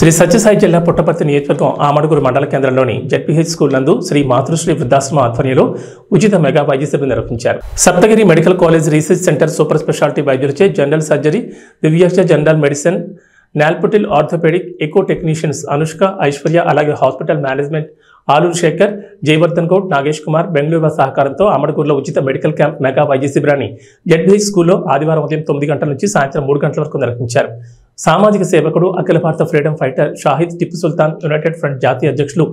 శ్రీ సత్యసాయి జిల్లా పుట్టపర్తి నియోజకవర్గం ఆమడుగురు మండల కేంద్రంలోని జెడ్పీహెచ్ స్కూల్ నందు శ్రీ మాతృశ్రీ వృద్ధాశ్రమ ఆధ్వర్యంలో ఉచిత మెగా వైద్య శిబిరం నిర్వహించారు. Saptagiri medical college research centre super speciality వైద్యులచే జనరల్ సర్జరీ, దివ్యాక్ష జనరల్ మెడిసిన్, నాల్పుటిల్ orthopaedic, echo technicians Anushka, Aishwarya, అలాగే హాస్పిటల్ మేనేజ్మెంట్ ఆలూరు శేఖర్, జయవర్ధన్ గౌడ్, నాగేష్ కుమార్, బెంగళూరు సహకారంతో ఆమడుగురులో ఉచిత మెడికల్ క్యాంప్ మెగా వైద్య శిబిరాన్ని జెడ్పీహెచ్ స్కూల్లో ఆదివారం ఉదయం 9 గంటల నుంచి సాయంత్రం 3 గంటల వరకు నిర్వహించారు. సామాజిక సేవకుడు, అఖిల భారత freedom fighter Shahid Tipu Sultan United front జాతీయ అధ్యక్షులు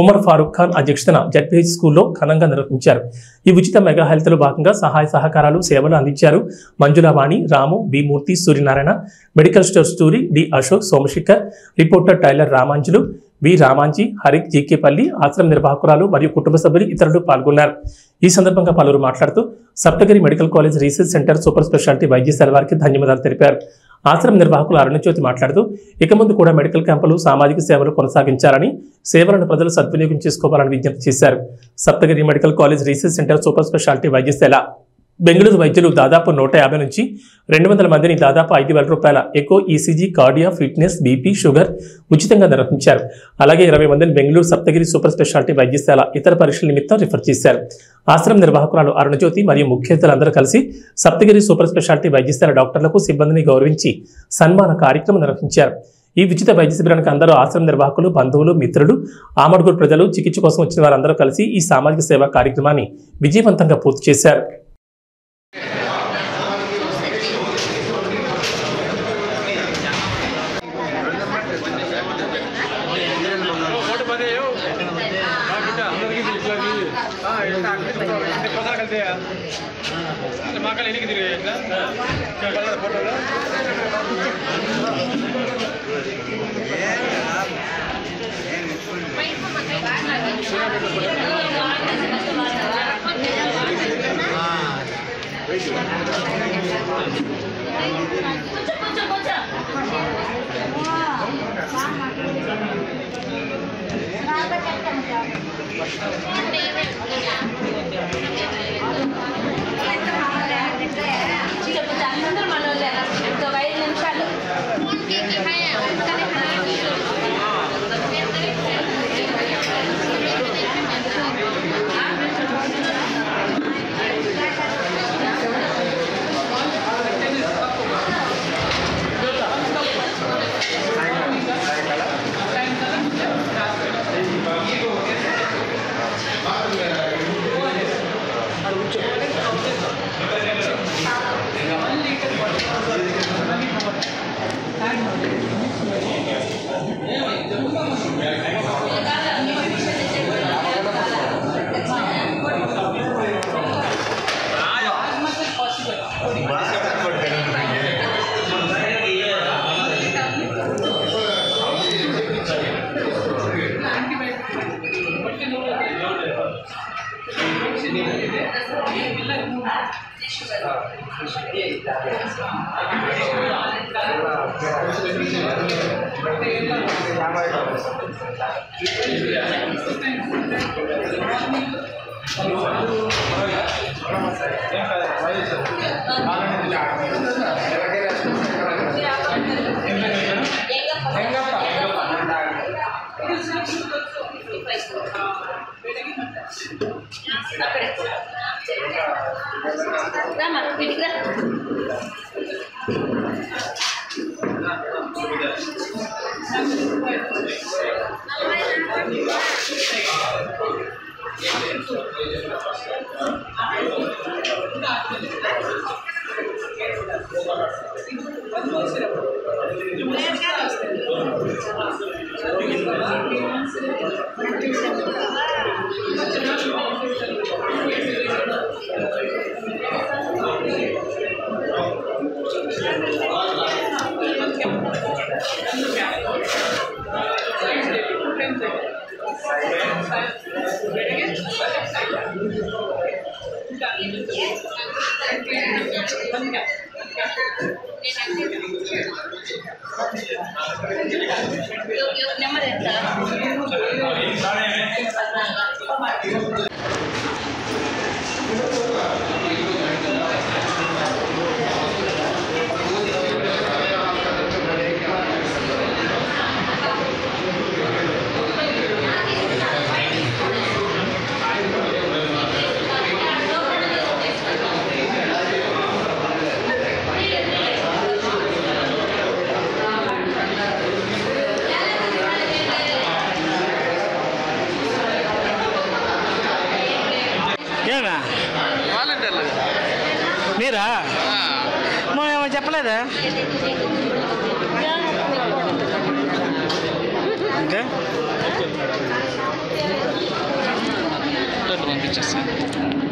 ఉమర్ ఫారూక్ ఖాన్ అధ్యక్షతన జెడ్పీహెచ్ స్కూల్లో ఘనంగా నిర్వహించారు. ఈ ఉచిత మెగా హెల్త్లో భాగంగా సహాయ సహకారాలు, సేవలు అందించారు. Manjulavani, Ramu, B Murthy, Suryanarayana, medical store స్టోరీ, D Ashok, Somashekar, reporter tailor Ramanjulu, V Ramanji, హరిక్, జీకేపల్లి, ఆశ్రమ నిర్వాహకురాలు మరియు కుటుంబ సభ్యులు ఇతరులు పాల్గొన్నారు. ఈ సందర్భంగా పలువురు మాట్లాడుతూ Saptagiri medical college research centre super speciality వైద్యశాల వారికి ధన్యవాదాలు తెలిపారు. ఆశ్రమ నిర్వాహకులు అరుణజ్యోతి మాట్లాడుతూ ఇక ముందు కూడా మెడికల్ క్యాంపులు, సామాజిక సేవలు కొనసాగించాలని, సేవలను ప్రజలు సద్వినియోగం చేసుకోవాలని విజ్ఞప్తి చేశారు. Saptagiri medical college research centre super speciality వైద్యశాల బెంగళూరు వైద్యులు దాదాపు 150 నుంచి 200 మందిని దాదాపు 5,000 రూపాయల ఎకో, ఈసీజీ, కార్డియా, ఫిట్నెస్, బీపీ, షుగర్ ఉచితంగా నిర్వహించారు. అలాగే 20 మందిని బెంగళూరు సప్తగిరి సూపర్ స్పెషాలిటీ వైద్యశాల ఇతర పరీక్షల నిమిత్తం రిఫర్ చేశారు. ఆశ్రమ నిర్వాహకురాలు అరుణజ్యోతి మరియు ముఖ్య అతిథులందరూ కలిసి సప్తగిరి సూపర్ స్పెషాలిటీ వైద్యశాల డాక్టర్లకు, సిబ్బందిని గౌరవించి సన్మాన కార్యక్రమం నిర్వహించారు. ఈ ఉచిత వైద్య శిబిరానికి అందరూ ఆశ్రమ నిర్వాహకులు, బంధువులు, మిత్రులు, ఆమడుగురు ప్రజలు, చికిత్స కోసం వచ్చిన వారందరూ కలిసి ఈ సామాజిక సేవా కార్యక్రమాన్ని విజయవంతంగా పూర్తి చేశారు. లేదా ఇంకా పంపించేస్తాను.